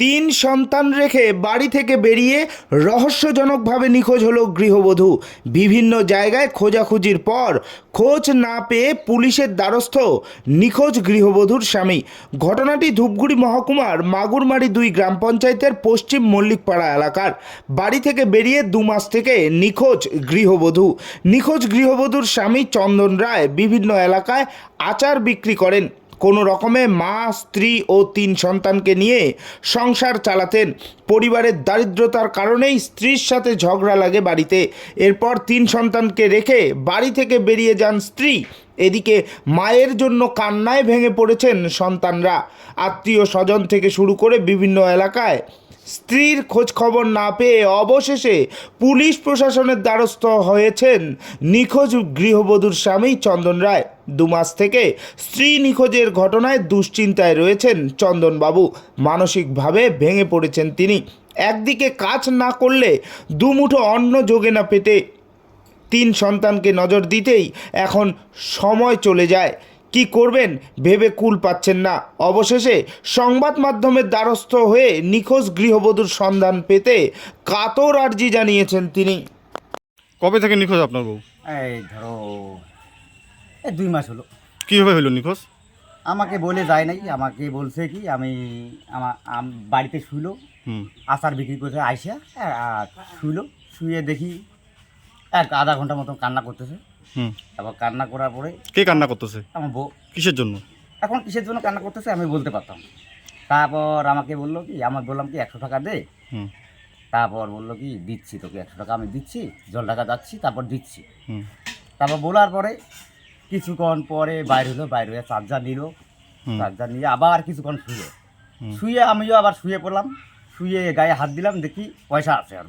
তিন সন্তান রেখে বাড়ি থেকে বেরিয়ে রহস্যজনকভাবে নিখোঁজ হলো গৃহবধূ। বিভিন্ন জায়গায় খোঁজাখুঁজির পর খোঁজ না পেয়ে পুলিশের দ্বারস্থ নিখোঁজ গৃহবধূর স্বামী। ঘটনাটি ধূপগুড়ি মহকুমার মাগুরমারি 2 গ্রাম পঞ্চায়েতের পশ্চিম মল্লিকপাড়া এলাকার। বাড়ি থেকে বেরিয়ে 2 মাস থেকে নিখোঁজ গৃহবধূ। নিখোঁজ গৃহবধূর স্বামী চন্দন রায় বিভিন্ন এলাকায় আচার বিক্রি করেন। কোনো রকমে মা, স্ত্রী ও 3 সন্তানকে নিয়ে সংসার চালাতেন। পরিবারের দারিদ্রতার কারণেই স্ত্রীর সাথে ঝগড়া লাগে বাড়িতে। এরপর 3 সন্তানকে রেখে বাড়ি থেকে বেরিয়ে যান স্ত্রী। এদিকে মায়ের জন্য কান্নায় ভেঙে পড়েছেন সন্তানরা। আত্মীয় স্বজন থেকে শুরু করে বিভিন্ন এলাকায় স্ত্রীর খোঁজ খবর না পেয়ে অবশেষে পুলিশ প্রশাসনের দ্বারস্থ হয়েছেন নিখোঁজ গৃহবধূর স্বামী চন্দন রায়। 2 মাস থেকে স্ত্রী নিখোঁজের ঘটনায় দুশ্চিন্তায় রয়েছেন চন্দনবাবু। মানসিকভাবে ভেঙে পড়েছেন তিনি। একদিকে কাজ না করলে দুমুঠো অন্ন জোগে না পেটে। 3 সন্তানকে নজর দিতেই এখন সময় চলে যায়। কি করবেন ভেবে কুল পাচ্ছেন না। অবশেষে সংবাদ মাধ্যমের দ্বারস্থ হয়ে নিখোঁজ গৃহবধূর সন্ধান পেতে কাতর আর্জি জানিয়েছেন তিনি। কবে থেকে নিখোঁজ আপনার বউ? এই ধরো 2 মাস হলো। কীভাবে হলো নিখোঁজ? আমাকে বলে যায় নাই, আমাকে বলছে কি আমি বাড়িতে শুইলো, আচার বিক্রি করতে আইসা আর শুইলো, শুয়ে দেখি আধা ঘন্টার মতন কান্না করতেছে। তারপর কান্না করার পরে কে কান্না করতেছে? আমার বউ। কিসের জন্য? এখন কিসের জন্য কান্না করতেছে আমি বলতে পারতাম। তারপর আমাকে বললো কি, আমার বললাম কি 100 টাকা দে। তারপর বললো কি দিচ্ছি তোকে 100 টাকা, আমি দিচ্ছি, জল ঢাকা যাচ্ছি, তারপর দিচ্ছি। তারপর বলার পরে কিছুক্ষণ পরে বাইরে হলো, বাইরে হয়ে চার্জার নিল, চার্জার নিয়ে আবার কিছুক্ষণ শুয়ে আমিও আবার শুয়ে পড়লাম। শুয়ে গায়ে হাত দিলাম, দেখি পয়সা আছে, আর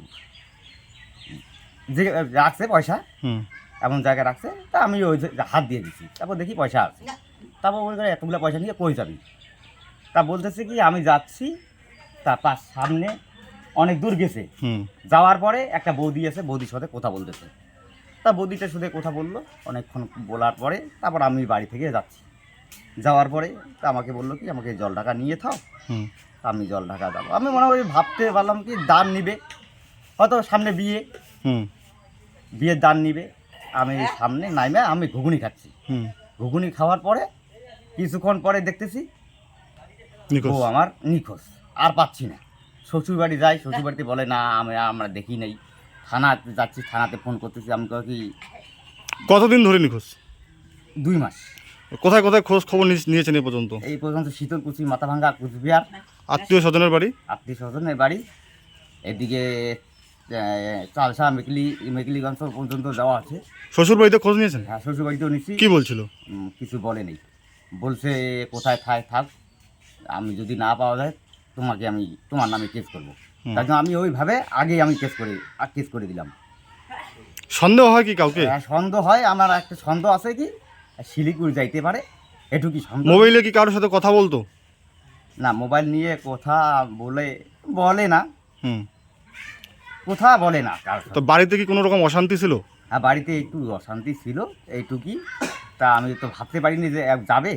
যে রাখছে পয়সা এমন জায়গায় রাখছে, তা আমি ওই হাত দিয়ে দিচ্ছি। তারপর দেখি পয়সা আছে। তারপর বলে এতগুলো পয়সা নিয়ে কই যাবি? তা বলতেছে কি আমি যাচ্ছি, তার সামনে অনেক দূর গেছে। যাওয়ার পরে একটা বৌদি আছে, বৌদির সাথে কথা বলতেছে। তা বৌদিটার সাথে কথা বললো অনেকক্ষণ, বলার পরে তারপর আমি বাড়ি থেকে যাচ্ছি। যাওয়ার পরে তা আমাকে বললো কি আমাকে জল ঢাকা নিয়ে থাও। আমি জল ঢাকা যাবো, আমি মনে হয় ভাবতে পারলাম কি দান নিবে, হয়তো সামনে বিয়ের দান নিবে। আমি সামনে নাইমে আমি ঘুগনি খাচ্ছি। ঘুগনি খাওয়ার পরে কিছুক্ষণ পরে দেখতেছি ও আমার নিখোঁজ, আর পাচ্ছি না। শ্বশুরবাড়ি যাই, শ্বশুরবাড়িতে বলে না আমরা দেখি নাই। থানাতে যাচ্ছি, থানাতে ফোন করতেছি। আমি কি কতদিন ধরে নিখোঁজ? 2 মাস। কোথায় কোথায় খোঁজ খবর নিয়েছেন এই পর্যন্ত? এই পর্যন্ত শীতলকুচি, মাথাভাঙ্গা, কুচবিহার। আত্মীয় স্বজনের বাড়ি এদিকে চালসা, মেকলিগঞ্জ পর্যন্ত যাওয়া আছে। শ্বশুর বাড়িতে খোঁজ নিয়েছেন? হ্যাঁ, শ্বশুরবাড়িতেও নিচ্ছি। কি বলছিল? কিছু বলে নেই, বলছে কোথায় থাক, আমি যদি না পাওয়া যায় তোমার নামে কেস করবো। তার জন্য আমি ওইভাবে আগে আমি কেস করে দিলাম। সন্দেহ হয় কি কাউকে? সন্দেহ হয়, আমার একটা সন্দেহ আছে কি শিলিগুড়ি যাইতে পারে, এটুকুই সন্দেহ। মোবাইলে কি কারোর সাথে কথা বলতো? না, মোবাইল নিয়ে কথা বলে না, কথা বলে না। তো বাড়িতে কি কোনো রকম অশান্তি ছিল? হ্যাঁ, বাড়িতে একটু অশান্তি ছিল, এইটুকুই। তা আমি তো ভাবতে পারিনি যে যাবে,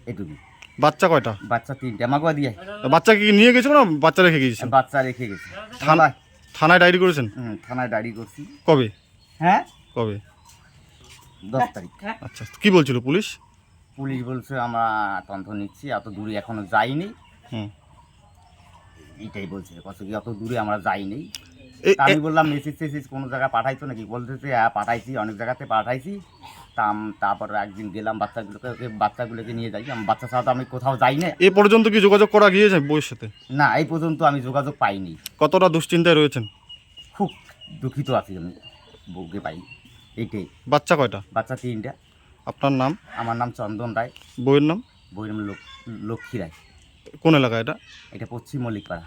এটুকুই। বাচ্চা কয়টা? বাচ্চা 3টে। আমাকে দিয়ে বাচ্চা কি নিয়ে গেছিল না বাচ্চা রেখে গিয়েছিল? বাচ্চা রেখে গেছি। থানায় ডায়েরি করেছেন? থানায় ডায়েরি করছি। কবে? হ্যাঁ, কবে? 10 তারিখ। আচ্ছা, কি বলছিল পুলিশ? পুলিশ বলছে আমরা তদন্ত নিচ্ছি, এত দূরে এখনো যাইনি। এইটাই বলছে, কত কি অত দূরে আমরা যাইনি। আমি বললাম মেসেজ কোনো জায়গায় পাঠাইছো নাকি? বলতেছে হ্যাঁ পাঠাইছি, অনেক জায়গাতে পাঠাইছি। তারপর একদিন গেলাম বাচ্চাগুলোকে নিয়ে যাই। বাচ্চা ছাড়া তো আমি কোথাও যাই না। এ পর্যন্ত কি যোগাযোগ করা গিয়েছে বউয়ের সাথে? না, এই পর্যন্ত আমি যোগাযোগ পাইনি। কতটা দুশ্চিন্তায় রয়েছেন? খুব দুঃখিত আছি আমি, বউকে পাই। এইটাই। বাচ্চা কয়টা? বাচ্চা 3টা। আপনার নাম? আমার নাম চন্দন রায়। বউয়ের নাম? বউয়ের নাম লক্ষ্মী রায়। কোন এলাকা এটা? এটা পশ্চিম মল্লিকপাড়া।